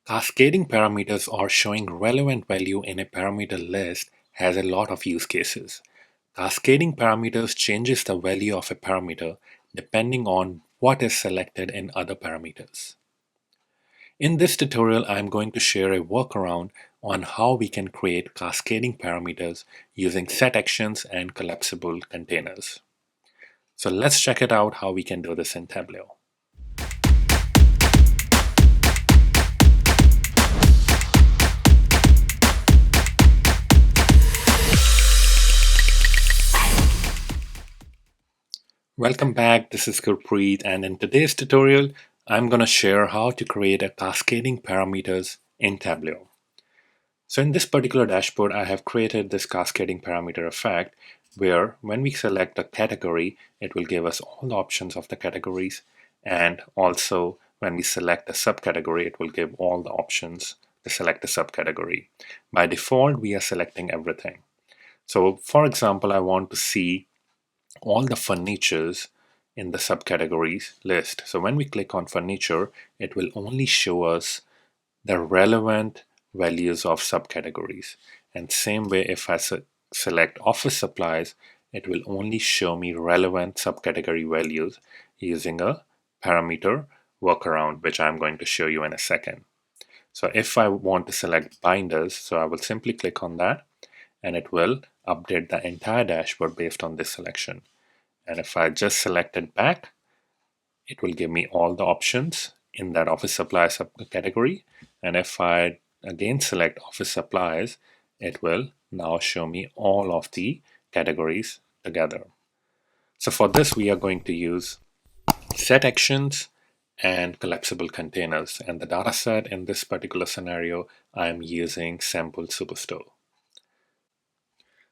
Cascading parameters or showing relevant value in a parameter list has a lot of use cases. Cascading parameters changes the value of a parameter depending on what is selected in other parameters. In this tutorial, I am going to share a workaround on how we can create cascading parameters using set actions and collapsible containers. So let's check it out how we can do this in Tableau. Welcome back, this is Gurpreet, and in today's tutorial, I'm going to share how to create a cascading parameters in Tableau. So in this particular dashboard, I have created this cascading parameter effect where when we select a category, it will give us all the options of the categories, and also when we select a subcategory, it will give all the options to select a subcategory. By default, we are selecting everything. So for example, I want to see all the furnitures in the subcategories list. So when we click on furniture, it will only show us the relevant values of subcategories. And same way, if I select office supplies, it will only show me relevant subcategory values using a parameter workaround, which I'm going to show you in a second. So if I want to select binders, so I will simply click on that and it will update the entire dashboard based on this selection. And if I just select it back, it will give me all the options in that office supply subcategory. And if I again select office supplies, it will now show me all of the categories together. So for this, we are going to use set actions and collapsible containers. And the data set in this particular scenario, I'm using sample superstore.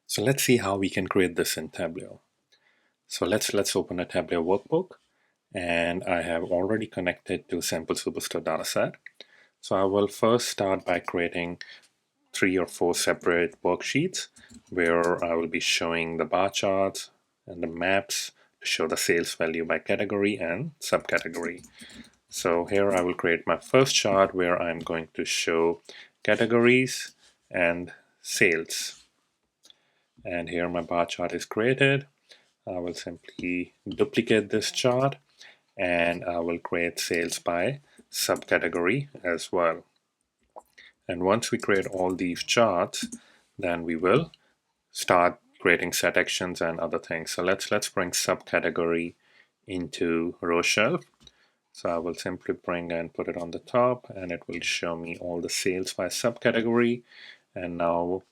So let's see how we can create this in Tableau. So let's open a Tableau workbook, and I have already connected to sample superstore dataset. So I will first start by creating 3 or 4 separate worksheets where I will be showing the bar charts and the maps to show the sales value by category and subcategory. So here I will create my first chart where I'm going to show categories and sales. And here my bar chart is created. I will simply duplicate this chart and I will create sales by subcategory as well. And once we create all these charts, then we will start creating set actions and other things. So let's bring subcategory into row shelf. So I will simply bring and put it on the top, and it will show me all the sales by subcategory. And now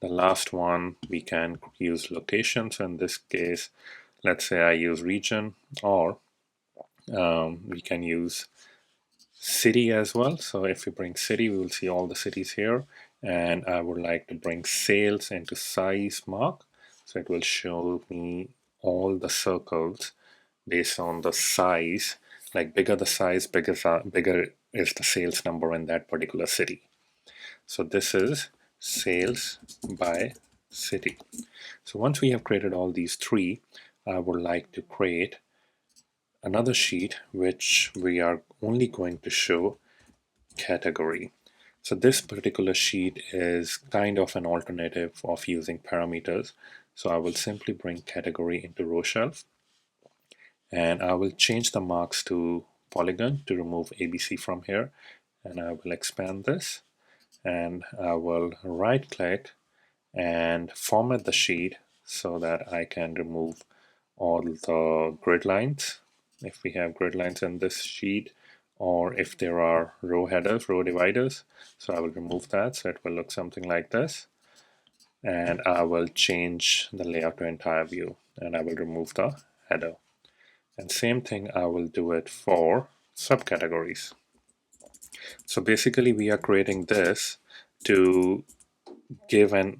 the last one, we can use location. So in this case, let's say I use region, or we can use city as well. So if we bring city, we will see all the cities here. And I would like to bring sales into size mark. So it will show me all the circles based on the size. Like bigger the size, bigger is the sales number in that particular city. So this is sales by city. So once we have created all these 3, I would like to create another sheet which we are only going to show category. So this particular sheet is kind of an alternative of using parameters. So I will simply bring category into row shelf, and I will change the marks to polygon to remove ABC from here, and I will expand this, and I will right click and format the sheet so that I can remove all the grid lines if we have grid lines in this sheet, or if there are row headers, row dividers. So I will remove that, so it will look something like this, and I will change the layout to entire view, and I will remove the header. And same thing, I will do it for subcategories. So basically we are creating this to give an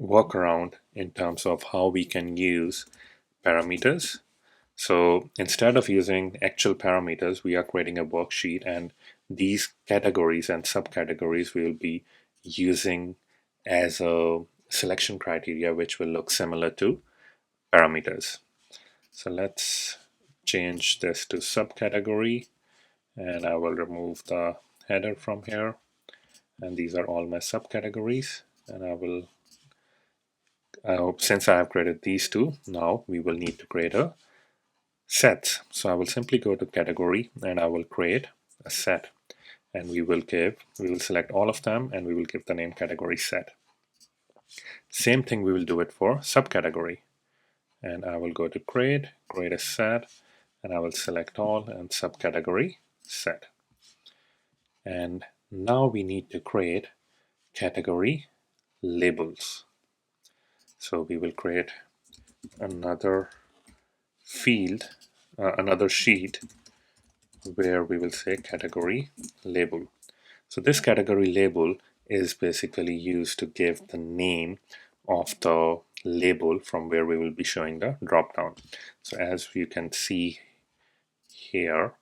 workaround in terms of how we can use parameters. So instead of using actual parameters, we are creating a worksheet, and these categories and subcategories we will be using as a selection criteria which will look similar to parameters. So let's change this to subcategory, and I will remove the header from here. and these are all my subcategories. And since I have created these two, now we will need to create a set. So I will simply go to category and I will create a set, and we will select all of them and we will give the name category set. Same thing we will do it for subcategory, and I will go to create a set, and I will select all and subcategory set. And now we need to create category labels. So we will create another field, another sheet where we will say category label. So this category label is basically used to give the name of the label from where we will be showing the drop down. So as you can see here,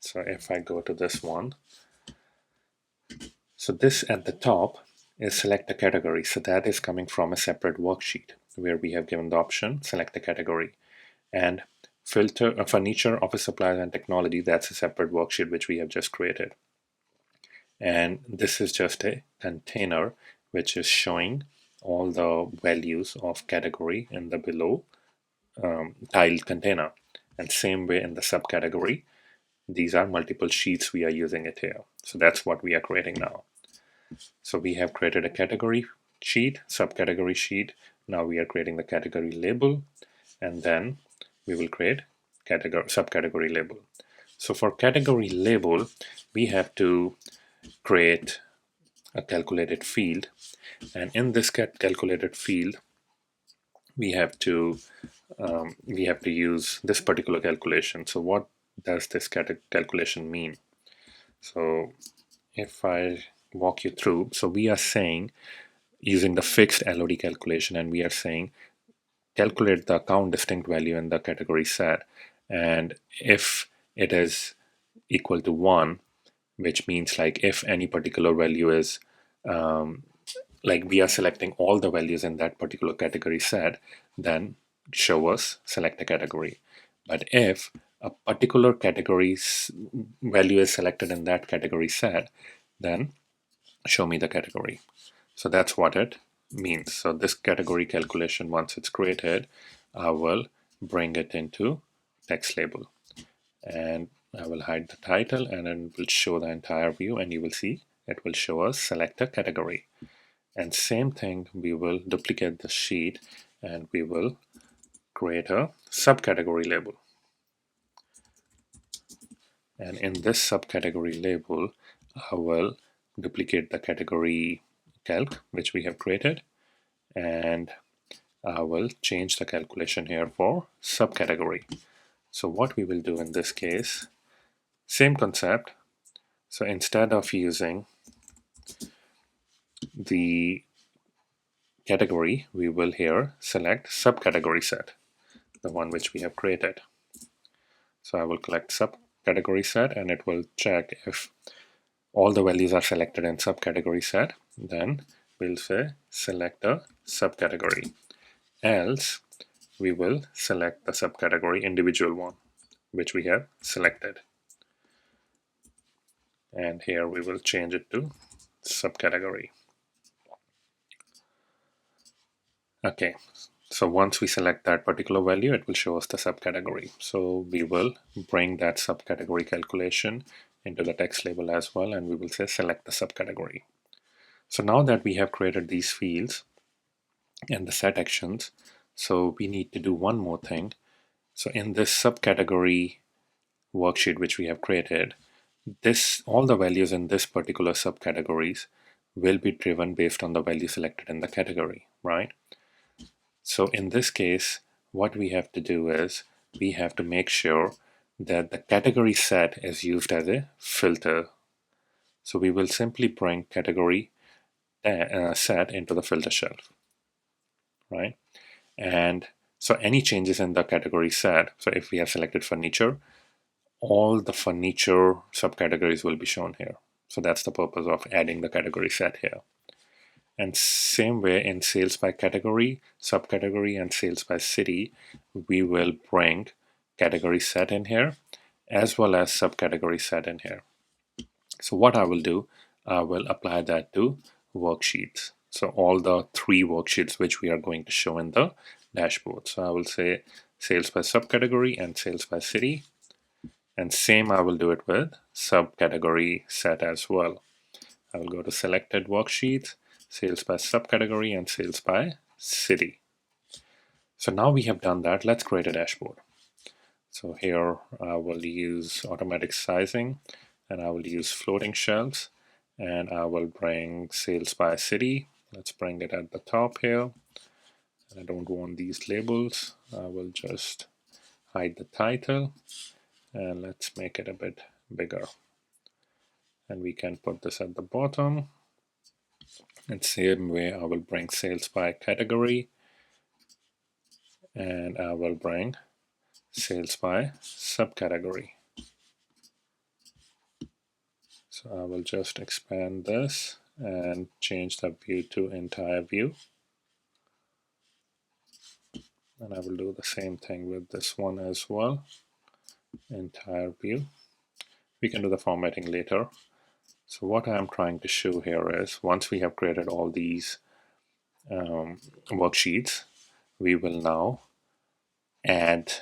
so if I go to this one, so this at the top is select a category. So that is coming from a separate worksheet where we have given the option select a category. And filter furniture, office supplies, and technology, that's a separate worksheet which we have just created. And this is just a container which is showing all the values of category in the below tiled container. And same way in the subcategory, these are multiple sheets we are using it here. So that's what we are creating now. So we have created a category sheet, subcategory sheet. Now we are creating the category label, and then we will create subcategory label. So for category label, we have to create a calculated field, and in this calculated field, we have to use this particular calculation. So what does this calculation mean? So if I walk you through, so we are saying using the fixed LOD calculation, and we are saying calculate the count distinct value in the category set, and if it is equal to 1, which means like if any particular value is like we are selecting all the values in that particular category set, then show us select a category. But if a particular category's value is selected in that category set, then show me the category. So that's what it means. So this category calculation, once it's created, I will bring it into text label, and I will hide the title, and then it will show the entire view, and you will see it will show us select a category. And same thing, we will duplicate the sheet and we will create a subcategory label. And in this subcategory label, I will duplicate the category calc which we have created, and I will change the calculation here for subcategory. So what we will do in this case, same concept. So instead of using the category, we will here select subcategory set, the one which we have created. So I will collect subcategory set, and it will check if all the values are selected in subcategory set, then we'll say select a subcategory. Else we will select the subcategory individual one which we have selected, and here we will change it to subcategory. Okay, so once we select that particular value, it will show us the subcategory. So we will bring that subcategory calculation into the text label as well, and we will say select the subcategory. So now that we have created these fields and the set actions, so we need to do one more thing. So in this subcategory worksheet which we have created, all the values in this particular subcategories will be driven based on the value selected in the category, right? So in this case, what we have to do is we have to make sure that the category set is used as a filter. So we will simply bring category set into the filter shelf, right? And so any changes in the category set, so if we have selected furniture, all the furniture subcategories will be shown here. So that's the purpose of adding the category set here. And same way in sales by category, subcategory, and sales by city, we will bring category set in here as well as subcategory set in here. So what I will do, I will apply that to worksheets. So all the 3 worksheets which we are going to show in the dashboard. So I will say sales by subcategory and sales by city. And same I will do it with subcategory set as well. I will go to selected worksheets, sales by subcategory and sales by city. So now we have done that, let's create a dashboard. So here I will use automatic sizing and I will use floating shelves and I will bring sales by city. Let's bring it at the top here. I don't want these labels. I will just hide the title and let's make it a bit bigger. And we can put this at the bottom. And same way I will bring sales by category and I will bring sales by subcategory. So I will just expand this and change the view to entire view. And I will do the same thing with this one as well, entire view. We can do the formatting later. So what I'm trying to show here is once we have created all these worksheets, we will now add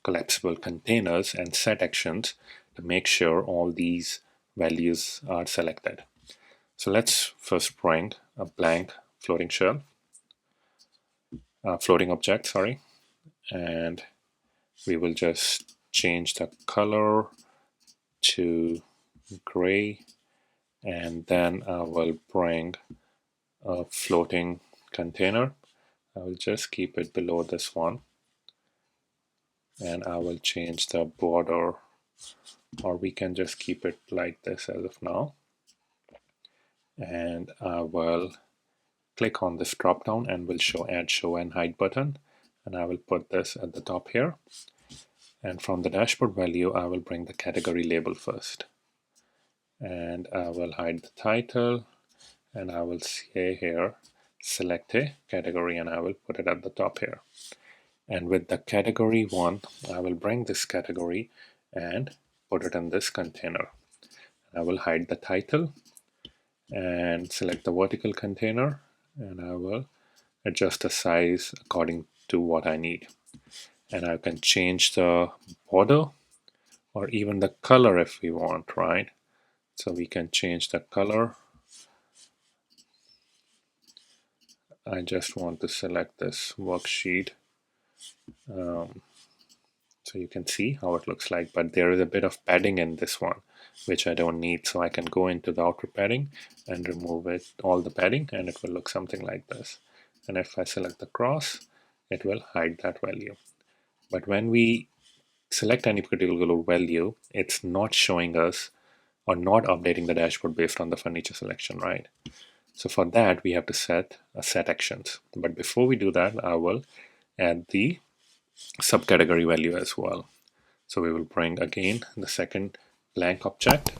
collapsible containers and set actions to make sure all these values are selected. So let's first bring a blank floating shell, floating object, sorry, and we will just change the color to gray, and then I will bring a floating container. I will just keep it below this one, and I will change the border, or we can just keep it like this as of now. And I will click on this drop down and will show add show and hide button, and I will put this at the top here. And from the dashboard value I will bring the category label first, and I will hide the title, and I will say here select a category and I will put it at the top here. And with the category 1 I will bring this category and put it in this container. I will hide the title and select the vertical container, and I will adjust the size according to what I need. And I can change the border or even the color if we want, right? So we can change the color. I just want to select this worksheet. So you can see how it looks like, but there is a bit of padding in this one, which I don't need. So I can go into the outer padding and remove it, all the padding, and it will look something like this. And if I select the cross, it will hide that value. But when we select any particular value, it's not showing us or not updating the dashboard based on the furniture selection, right? So for that, we have to set a set actions. But before we do that, I will add the subcategory value as well. So we will bring again the second blank object,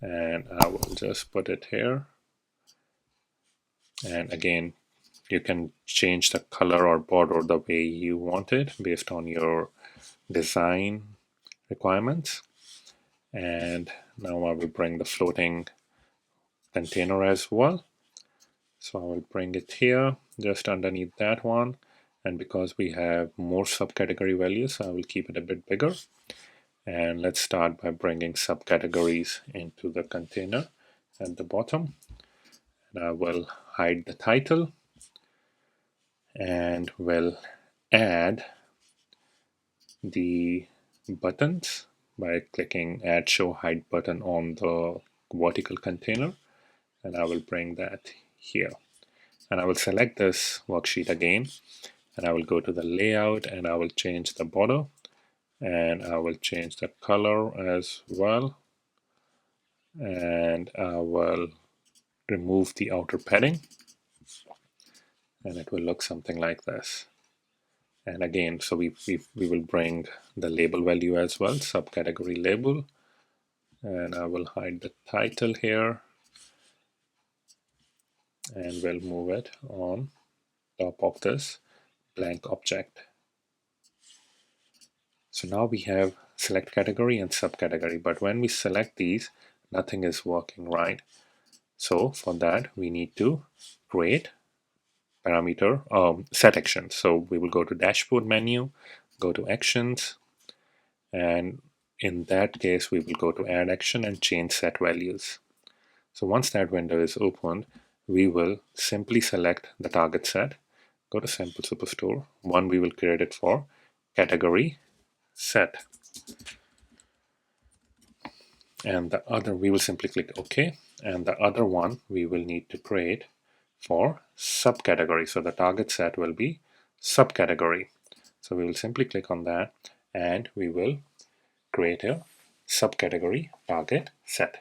and I will just put it here. And again, you can change the color or border the way you want it based on your design requirements. And now I will bring the floating container as well. So I will bring it here just underneath that one. And because we have more subcategory values, I will keep it a bit bigger. And let's start by bringing subcategories into the container at the bottom. And I will hide the title and will add the buttons by clicking add show hide button on the vertical container, and I will bring that here. And I will select this worksheet again, and I will go to the layout and I will change the border, and I will change the color as well, and I will remove the outer padding, and it will look something like this. And again, so we will bring the label value as well, subcategory label, and I will hide the title here, and we'll move it on top of this blank object. So now we have select category and subcategory, but when we select these, nothing is working, right? So for that, we need to create parameter set action. So we will go to dashboard menu, go to actions, and in that case, we will go to add action and change set values. So once that window is opened, we will simply select the target set, go to Sample Superstore. One, we will create it for category set. And the other, we will simply click OK. And the other one, we will need to create for subcategory. So the target set will be subcategory. So we will simply click on that and we will create a subcategory target set.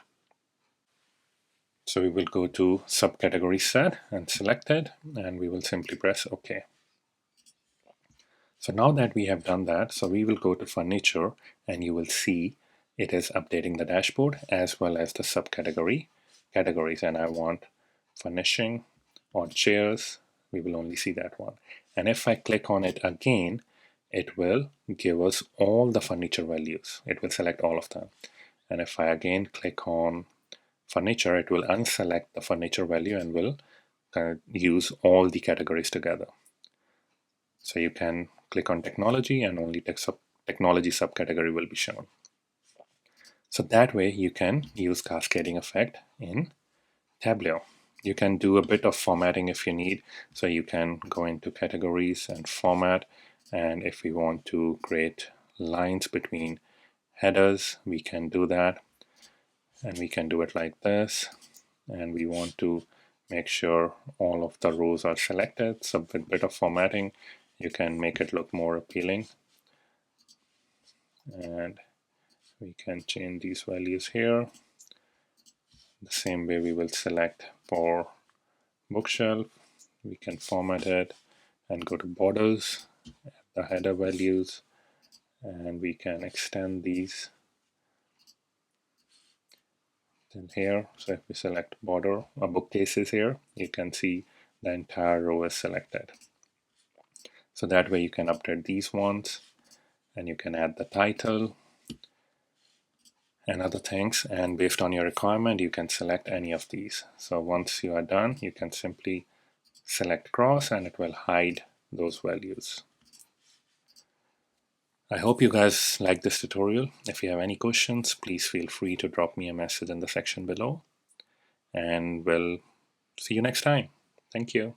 So we will go to subcategory set and select it, and we will simply press OK. So now that we have done that, so we will go to furniture and you will see it is updating the dashboard as well as the subcategory categories. And I want furnishing or chairs. We will only see that one. And if I click on it again, it will give us all the furniture values. It will select all of them. And if I again click on furniture, it will unselect the furniture value and will use all the categories together. So you can click on technology and only technology subcategory will be shown. So that way you can use cascading effect in Tableau. You can do a bit of formatting if you need. So you can go into categories and format. And if we want to create lines between headers, we can do that. And we can do it like this. And we want to make sure all of the rows are selected. So with a bit of formatting, you can make it look more appealing. And we can change these values here. The same way we will select for bookshelf. We can format it and go to borders, the header values, and we can extend these in here. So if we select border or bookcases here, you can see the entire row is selected. So that way you can update these ones and you can add the title and other things, and based on your requirement you can select any of these. So once you are done, you can simply select cross and it will hide those values. I hope you guys like this tutorial. If you have any questions, please feel free to drop me a message in the section below, and we'll see you next time. Thank you.